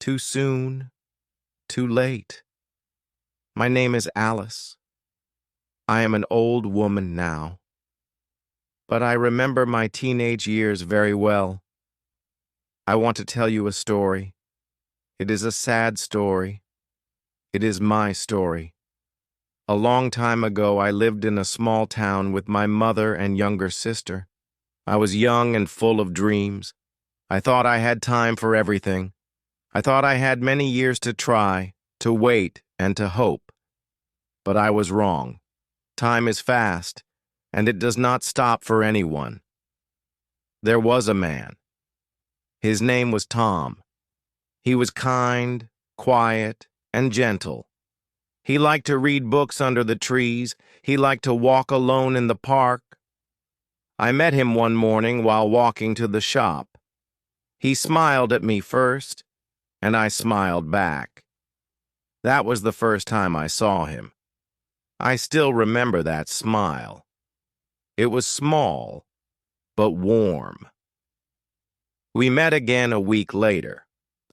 Too soon, too late. My name is Alice. I am an old woman now, but I remember my teenage years very well. I want to tell you a story. It is a sad story. It is my story. A long time ago, I lived in a small town with my mother and younger sister. I was young and full of dreams. I thought I had time for everything. I thought I had many years to try, to wait, and to hope. But I was wrong. Time is fast, and it does not stop for anyone. There was a man. His name was Tom. He was kind, quiet, and gentle. He liked to read books under the trees. He liked to walk alone in the park. I met him one morning while walking to the shop. He smiled at me first, and I smiled back. That was the first time I saw him. I still remember that smile. It was small, but warm. We met again a week later.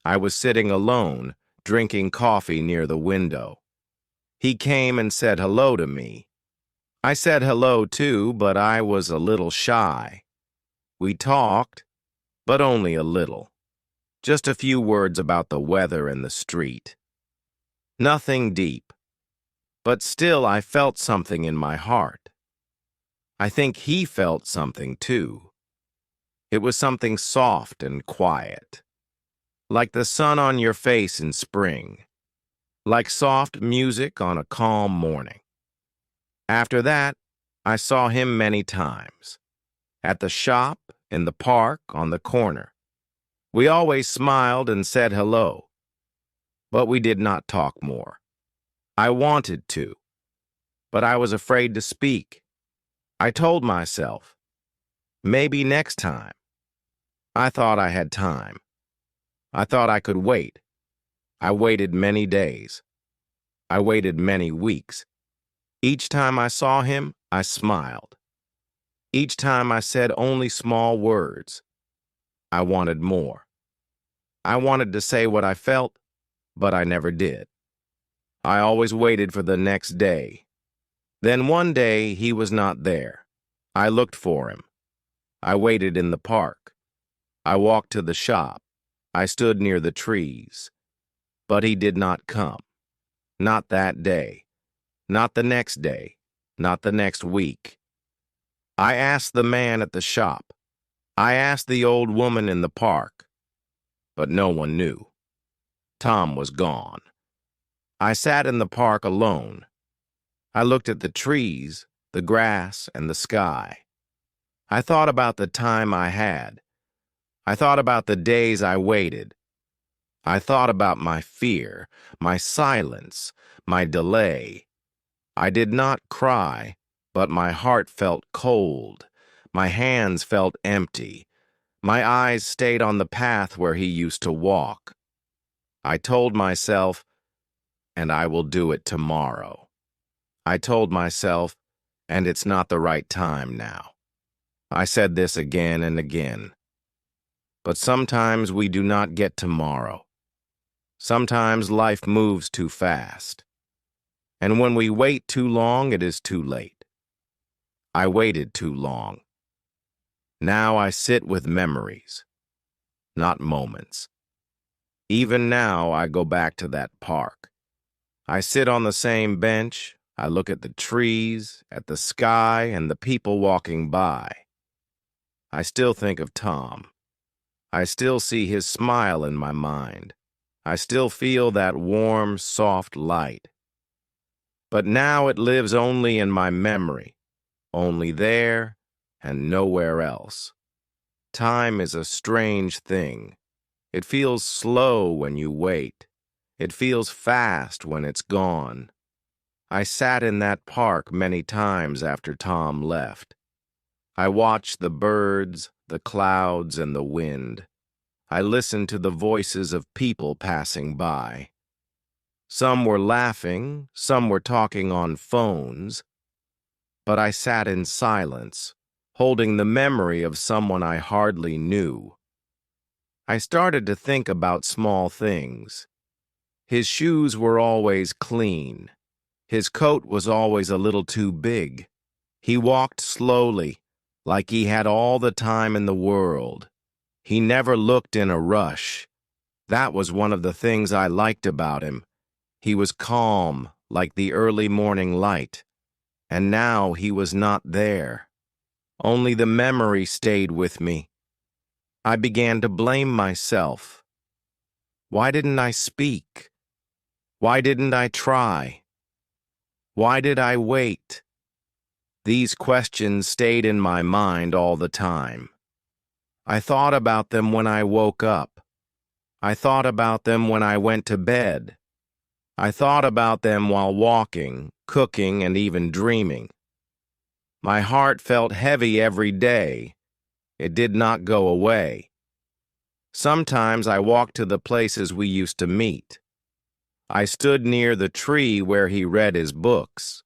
I was sitting alone, drinking coffee near the window. He came and said hello to me. I said hello too, but I was a little shy. We talked, but only a little. Just a few words about the weather and the street. Nothing deep, but still I felt something in my heart. I think he felt something too. It was something soft and quiet, like the sun on your face in spring, like soft music on a calm morning. After that, I saw him many times, at the shop, in the park, on the corner. We always smiled and said hello, but we did not talk more. I wanted to, but I was afraid to speak. I told myself, maybe next time. I thought I had time. I thought I could wait. I waited many days. I waited many weeks. Each time I saw him, I smiled. Each time I said only small words. I wanted more. I wanted to say what I felt, but I never did. I always waited for the next day. Then one day he was not there. I looked for him. I waited in the park. I walked to the shop. I stood near the trees. But he did not come. Not that day. Not the next day. Not the next week. I asked the man at the shop. I asked the old woman in the park. But no one knew. Tom was gone. I sat in the park alone. I looked at the trees, the grass, and the sky. I thought about the time I had. I thought about the days I waited. I thought about my fear, my silence, my delay. I did not cry, but my heart felt cold. My hands felt empty. My eyes stayed on the path where he used to walk. I told myself, and I will do it tomorrow. I told myself, and it's not the right time now. I said this again and again. But sometimes we do not get tomorrow. Sometimes life moves too fast. And when we wait too long, it is too late. I waited too long. Now I sit with memories, not moments. Even now I go back to that park. I sit on the same bench. I look at the trees, at the sky, and the people walking by. I still think of Tom. I still see his smile in my mind. I still feel that warm, soft light. But now it lives only in my memory, only there and nowhere else. Time is a strange thing. It feels slow when you wait. It feels fast when it's gone. I sat in that park many times after Tom left. I watched the birds, the clouds, and the wind. I listened to the voices of people passing by. Some were laughing, some were talking on phones, but I sat in silence, holding the memory of someone I hardly knew. I started to think about small things. His shoes were always clean. His coat was always a little too big. He walked slowly, like he had all the time in the world. He never looked in a rush. That was one of the things I liked about him. He was calm, like the early morning light. And now he was not there. Only the memory stayed with me. I began to blame myself. Why didn't I speak? Why didn't I try? Why did I wait? These questions stayed in my mind all the time. I thought about them when I woke up. I thought about them when I went to bed. I thought about them while walking, cooking, and even dreaming. My heart felt heavy every day. It did not go away. Sometimes I walked to the places we used to meet. I stood near the tree where he read his books.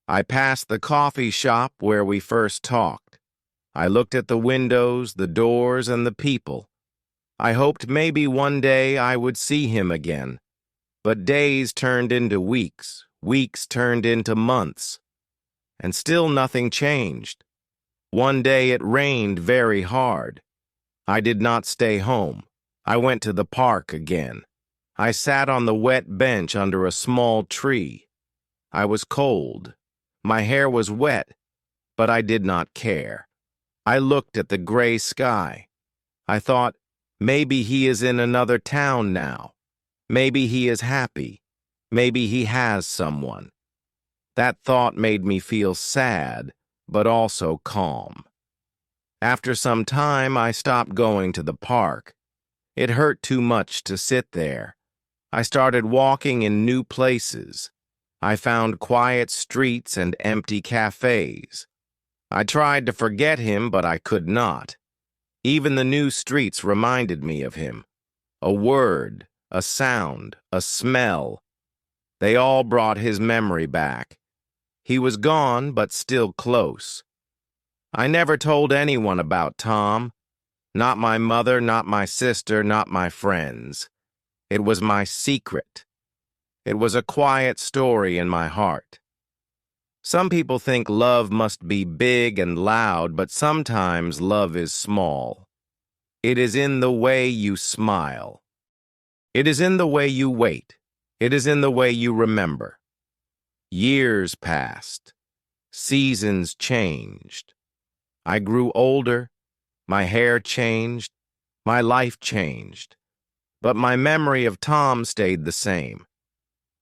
I passed the coffee shop where we first talked. I looked at the windows, the doors, and the people. I hoped maybe one day I would see him again. But days turned into weeks, weeks turned into months, and still nothing changed. One day it rained very hard. I did not stay home. I went to the park again. I sat on the wet bench under a small tree. I was cold. My hair was wet, but I did not care. I looked at the gray sky. I thought, maybe he is in another town now. Maybe he is happy. Maybe he has someone. That thought made me feel sad, but also calm. After some time, I stopped going to the park. It hurt too much to sit there. I started walking in new places. I found quiet streets and empty cafes. I tried to forget him, but I could not. Even the new streets reminded me of him. A word, a sound, a smell. They all brought his memory back. He was gone, but still close. I never told anyone about Tom. Not my mother, not my sister, not my friends. It was my secret. It was a quiet story in my heart. Some people think love must be big and loud, but sometimes love is small. It is in the way you smile. It is in the way you wait. It is in the way you remember. Years passed. Seasons changed. I grew older. My hair changed. My life changed. But my memory of Tom stayed the same.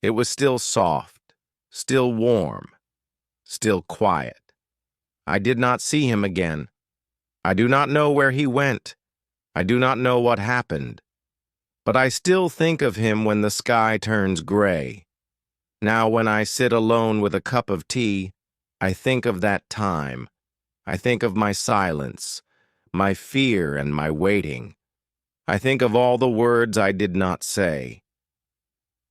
It was still soft, still warm, still quiet. I did not see him again. I do not know where he went. I do not know what happened. But I still think of him when the sky turns gray. Now when I sit alone with a cup of tea, I think of that time. I think of my silence, my fear and my waiting. I think of all the words I did not say.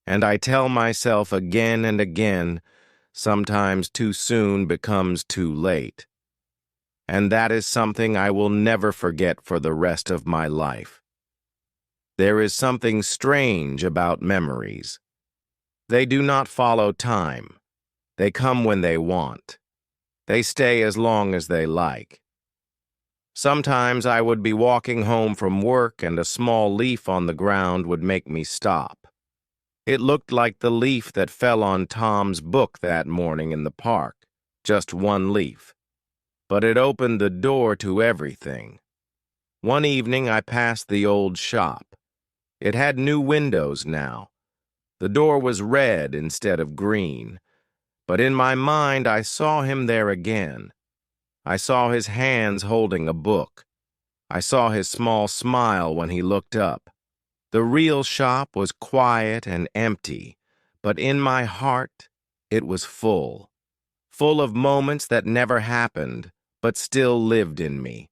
And I tell myself again and again, sometimes too soon becomes too late. And that is something I will never forget for the rest of my life. There is something strange about memories. They do not follow time. They come when they want. They stay as long as they like. Sometimes I would be walking home from work and a small leaf on the ground would make me stop. It looked like the leaf that fell on Tom's book that morning in the park, just one leaf. But it opened the door to everything. One evening I passed the old shop. It had new windows now. The door was red instead of green. But in my mind I saw him there again. I saw his hands holding a book. I saw his small smile when he looked up. The real shop was quiet and empty, but in my heart it was full. Full of moments that never happened, but still lived in me.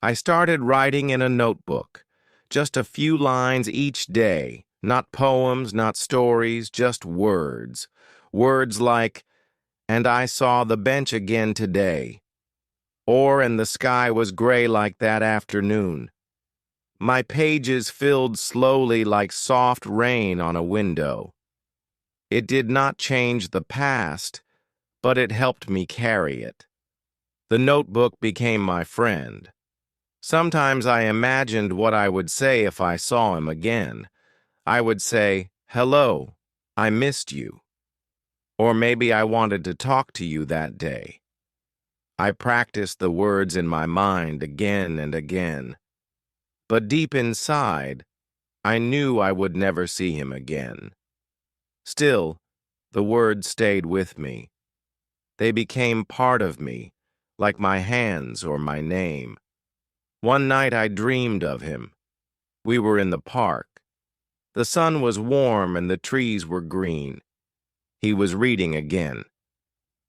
I started writing in a notebook, just a few lines each day, not poems, not stories, just words. Words like, "And I saw the bench again today," or "And the sky was gray like that afternoon." My pages filled slowly like soft rain on a window. It did not change the past, but it helped me carry it. The notebook became my friend. Sometimes I imagined what I would say if I saw him again. I would say, "Hello, I missed you." Or maybe I wanted to talk to you that day. I practiced the words in my mind again and again. But deep inside, I knew I would never see him again. Still, the words stayed with me. They became part of me, like my hands or my name. One night I dreamed of him. We were in the park. The sun was warm and the trees were green. He was reading again.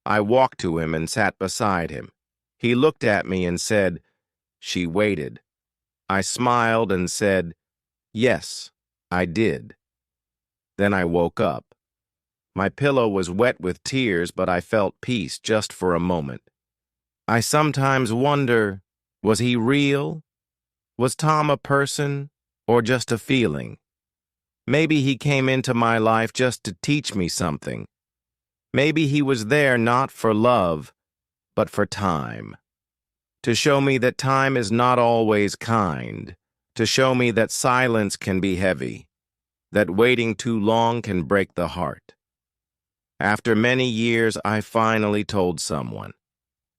I walked to him and sat beside him. He looked at me and said, "She waited." I smiled and said, "Yes, I did." Then I woke up. My pillow was wet with tears, but I felt peace just for a moment. I sometimes wonder, was he real? Was Tom a person or just a feeling? Maybe he came into my life just to teach me something. Maybe he was there not for love, but for time. To show me that time is not always kind. To show me that silence can be heavy. That waiting too long can break the heart. After many years, I finally told someone.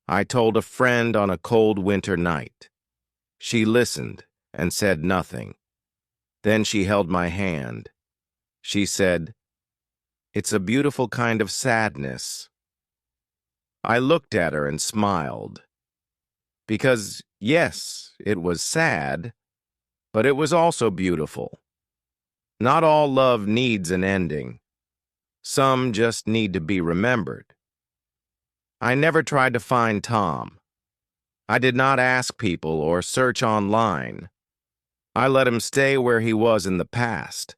I told a friend on a cold winter night. She listened and said nothing. Then she held my hand. She said, "It's a beautiful kind of sadness." I looked at her and smiled. Because, yes, it was sad, but it was also beautiful. Not all love needs an ending. Some just need to be remembered. I never tried to find Tom. I did not ask people or search online. I let him stay where he was in the past.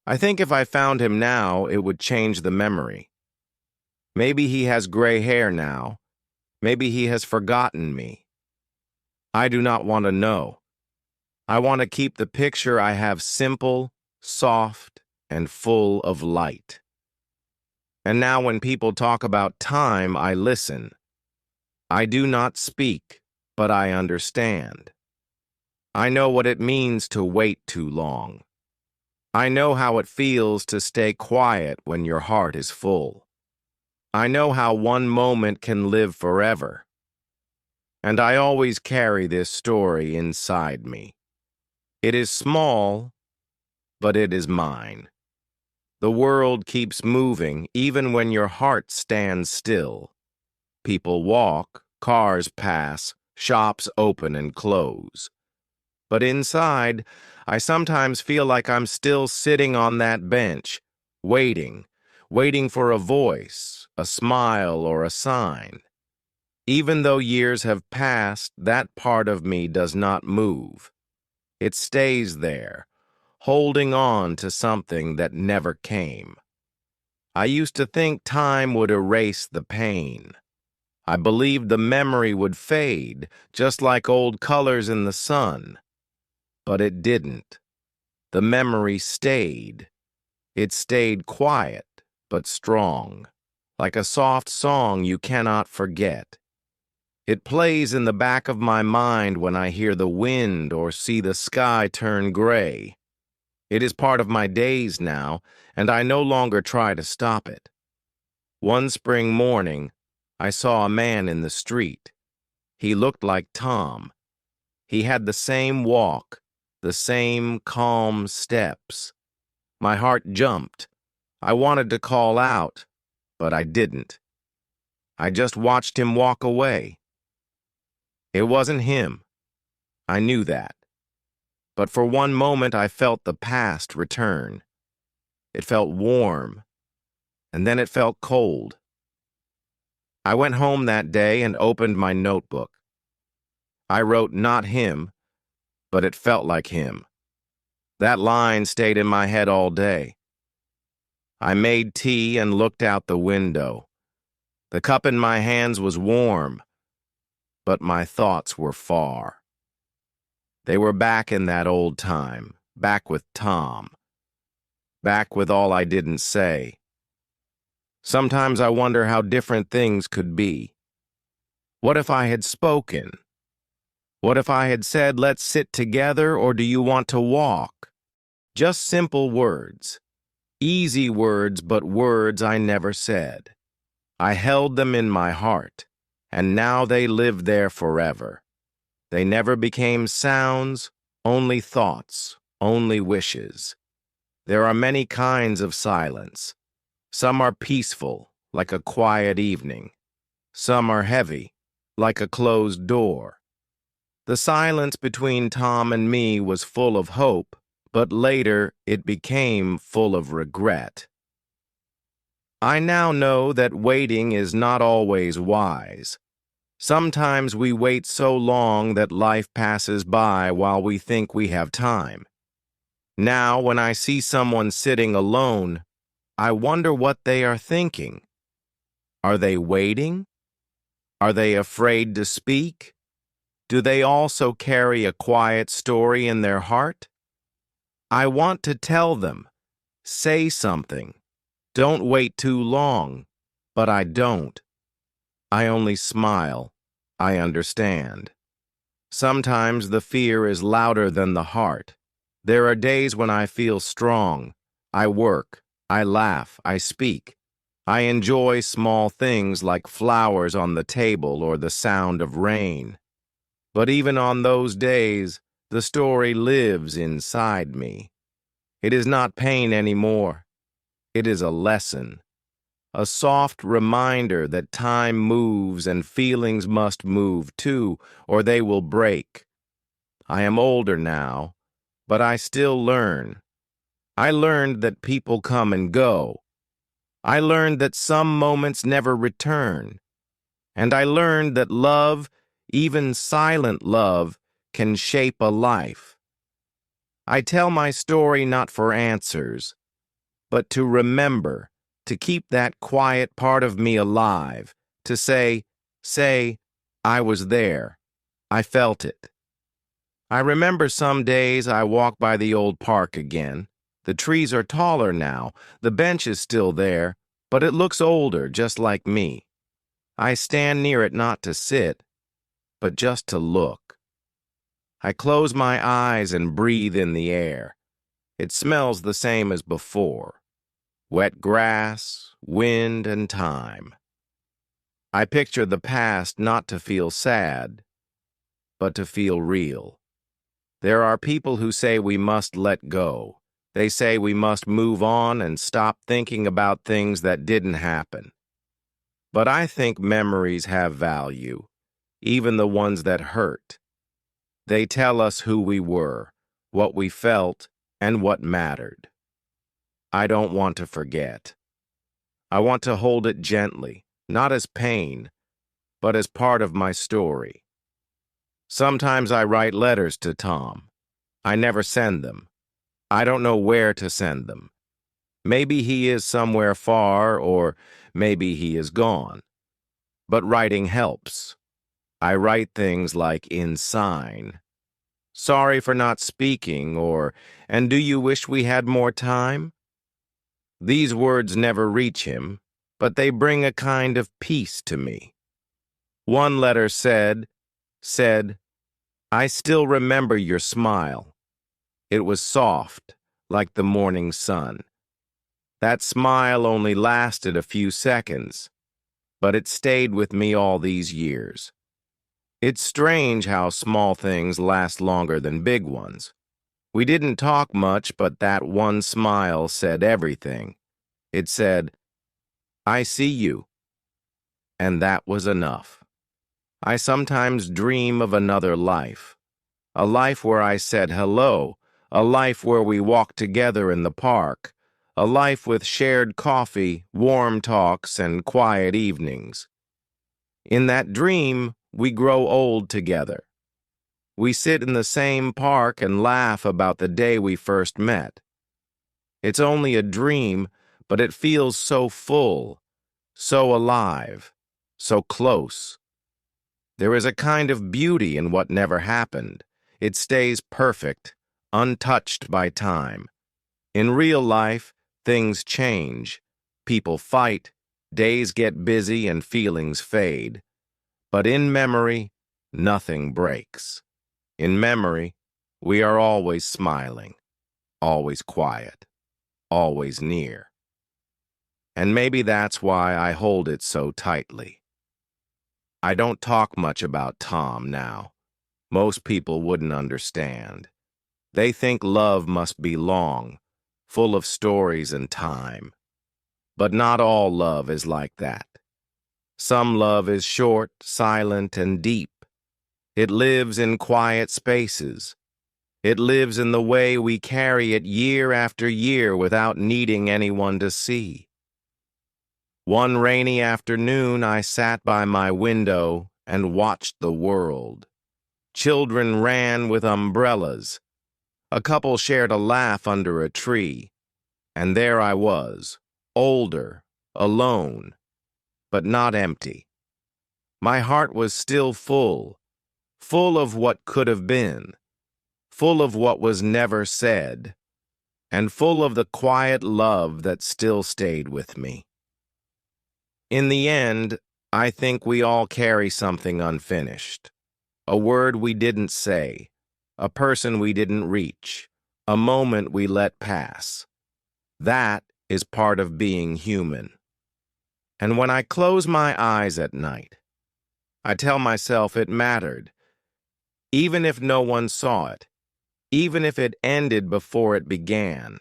I think if I found him now, it would change the memory. Maybe he has gray hair now. Maybe he has forgotten me. I do not want to know. I want to keep the picture I have simple, soft, and full of light. And now when people talk about time, I listen. I do not speak, but I understand. I know what it means to wait too long. I know how it feels to stay quiet when your heart is full. I know how one moment can live forever. And I always carry this story inside me. It is small, but it is mine. The world keeps moving even when your heart stands still. People walk, cars pass, shops open and close. But inside, I sometimes feel like I'm still sitting on that bench, waiting for a voice, a smile, or a sign. Even though years have passed, that part of me does not move. It stays there, holding on to something that never came. I used to think time would erase the pain. I believed the memory would fade, just like old colors in the sun. But it didn't. The memory stayed. It stayed quiet, but strong, like a soft song you cannot forget. It plays in the back of my mind when I hear the wind or see the sky turn gray. It is part of my days now, and I no longer try to stop it. One spring morning, I saw a man in the street. He looked like Tom. He had the same walk, the same calm steps. My heart jumped. I wanted to call out, but I didn't. I just watched him walk away. It wasn't him. I knew that. But for one moment I felt the past return. It felt warm, and then it felt cold. I went home that day and opened my notebook. I wrote not him, but it felt like him. That line stayed in my head all day. I made tea and looked out the window. The cup in my hands was warm, but my thoughts were far. They were back in that old time, back with Tom, back with all I didn't say. Sometimes I wonder how different things could be. What if I had spoken? What if I had said, let's sit together, or do you want to walk? Just simple words. Easy words, but words I never said. I held them in my heart, and now they live there forever. They never became sounds, only thoughts, only wishes. There are many kinds of silence. Some are peaceful, like a quiet evening. Some are heavy, like a closed door. The silence between Tom and me was full of hope, but later it became full of regret. I now know that waiting is not always wise. Sometimes we wait so long that life passes by while we think we have time. Now, when I see someone sitting alone, I wonder what they are thinking. Are they waiting? Are they afraid to speak? Do they also carry a quiet story in their heart? I want to tell them, say something. Don't wait too long, but I don't. I only smile. I understand. Sometimes the fear is louder than the heart. There are days when I feel strong. I work. I laugh. I speak. I enjoy small things like flowers on the table or the sound of rain. But even on those days, the story lives inside me. It is not pain anymore. It is a lesson. A soft reminder that time moves and feelings must move too, or they will break. I am older now, but I still learn. I learned that people come and go. I learned that some moments never return. And I learned that love, even silent love, can shape a life. I tell my story not for answers, but to remember, to keep that quiet part of me alive, to say, I was there. I felt it. I remember some days I walk by the old park again. The trees are taller now, the bench is still there, but it looks older, just like me. I stand near it not to sit, but just to look. I close my eyes and breathe in the air. It smells the same as before. Wet grass, wind, and time. I picture the past not to feel sad, but to feel real. There are people who say we must let go. They say we must move on and stop thinking about things that didn't happen. But I think memories have value, even the ones that hurt. They tell us who we were, what we felt, and what mattered. I don't want to forget. I want to hold it gently, not as pain, but as part of my story. Sometimes I write letters to Tom. I never send them. I don't know where to send them. Maybe he is somewhere far, or maybe he is gone. But writing helps. I write things like in sign. Sorry for not speaking, or, and do you wish we had more time? These words never reach him, but they bring a kind of peace to me. One letter said, I still remember your smile. It was soft, like the morning sun. That smile only lasted a few seconds, but it stayed with me all these years. It's strange how small things last longer than big ones. We didn't talk much, but that one smile said everything. It said, I see you. And that was enough. I sometimes dream of another life. A life where I said hello, a life where we walked together in the park, a life with shared coffee, warm talks, and quiet evenings. In that dream, we grow old together. We sit in the same park and laugh about the day we first met. It's only a dream, but it feels so full, so alive, so close. There is a kind of beauty in what never happened, It stays perfect, untouched by time. In real life, things change. People fight, days get busy, and feelings fade. But in memory, nothing breaks. In memory, we are always smiling, always quiet, always near. And maybe that's why I hold it so tightly. I don't talk much about Tom now. Most people wouldn't understand. They think love must be long, full of stories and time. But not all love is like that. Some love is short, silent, and deep. It lives in quiet spaces. It lives in the way we carry it year after year without needing anyone to see. One rainy afternoon, I sat by my window and watched the world. Children ran with umbrellas. A couple shared a laugh under a tree. And there I was, older, alone, but not empty. My heart was still full, full of what could have been, full of what was never said, and full of the quiet love that still stayed with me. In the end, I think we all carry something unfinished. A word we didn't say, a person we didn't reach, a moment we let pass. That is part of being human. And when I close my eyes at night, I tell myself it mattered. Even if no one saw it, even if it ended before it began,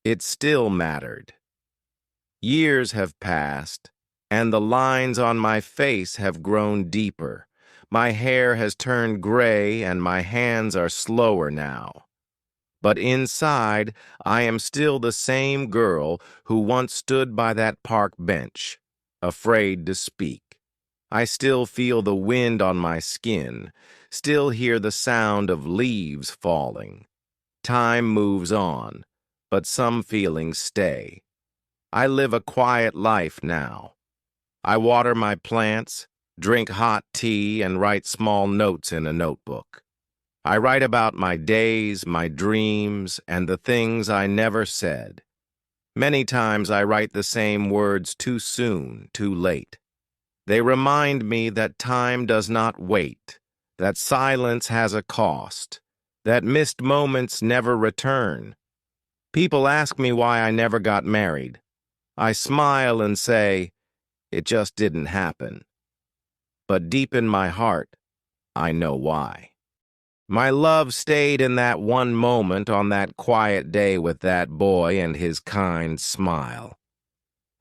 it still mattered. Years have passed, and the lines on my face have grown deeper. My hair has turned gray, and my hands are slower now. But inside, I am still the same girl who once stood by that park bench, afraid to speak. I still feel the wind on my skin, still hear the sound of leaves falling. Time moves on, but some feelings stay. I live a quiet life now. I water my plants, drink hot tea, and write small notes in a notebook. I write about my days, my dreams, and the things I never said. Many times I write the same words too soon, too late. They remind me that time does not wait, that silence has a cost, that missed moments never return. People ask me why I never got married. I smile and say, it just didn't happen. But deep in my heart, I know why. My love stayed in that one moment on that quiet day with that boy and his kind smile.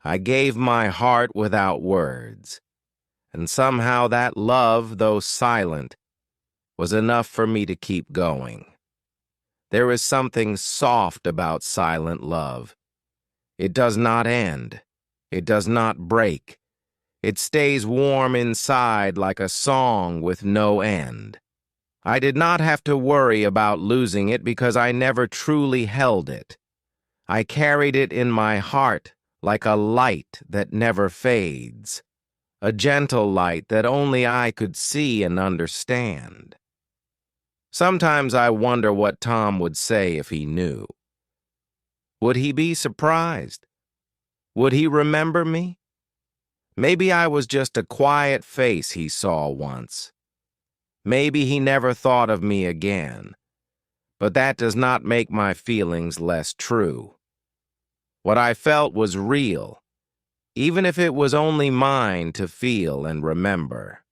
I gave my heart without words, and somehow that love, though silent, was enough for me to keep going. There is something soft about silent love. It does not end. It does not break. It stays warm inside like a song with no end. I did not have to worry about losing it because I never truly held it. I carried it in my heart like a light that never fades, a gentle light that only I could see and understand. Sometimes I wonder what Tom would say if he knew. Would he be surprised? Would he remember me? Maybe I was just a quiet face he saw once. Maybe he never thought of me again. But that does not make my feelings less true. What I felt was real, even if it was only mine to feel and remember.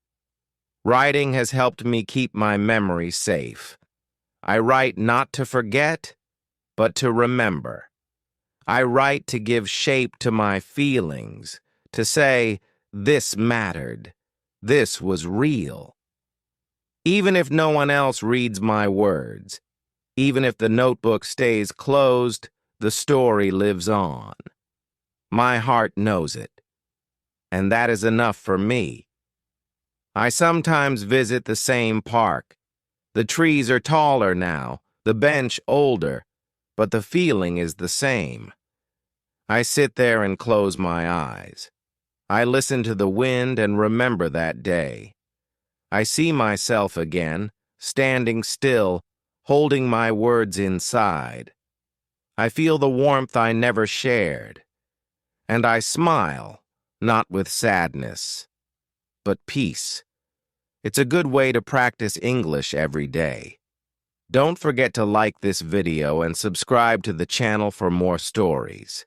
Writing has helped me keep my memory safe. I write not to forget, but to remember. I write to give shape to my feelings, to say, this mattered, this was real. Even if no one else reads my words, even if the notebook stays closed, the story lives on. My heart knows it, and that is enough for me. I sometimes visit the same park. The trees are taller now, the bench older, but the feeling is the same. I sit there and close my eyes. I listen to the wind and remember that day. I see myself again, standing still, holding my words inside. I feel the warmth I never shared, and I smile, not with sadness, but peace. It's a good way to practice English every day. Don't forget to like this video and subscribe to the channel for more stories.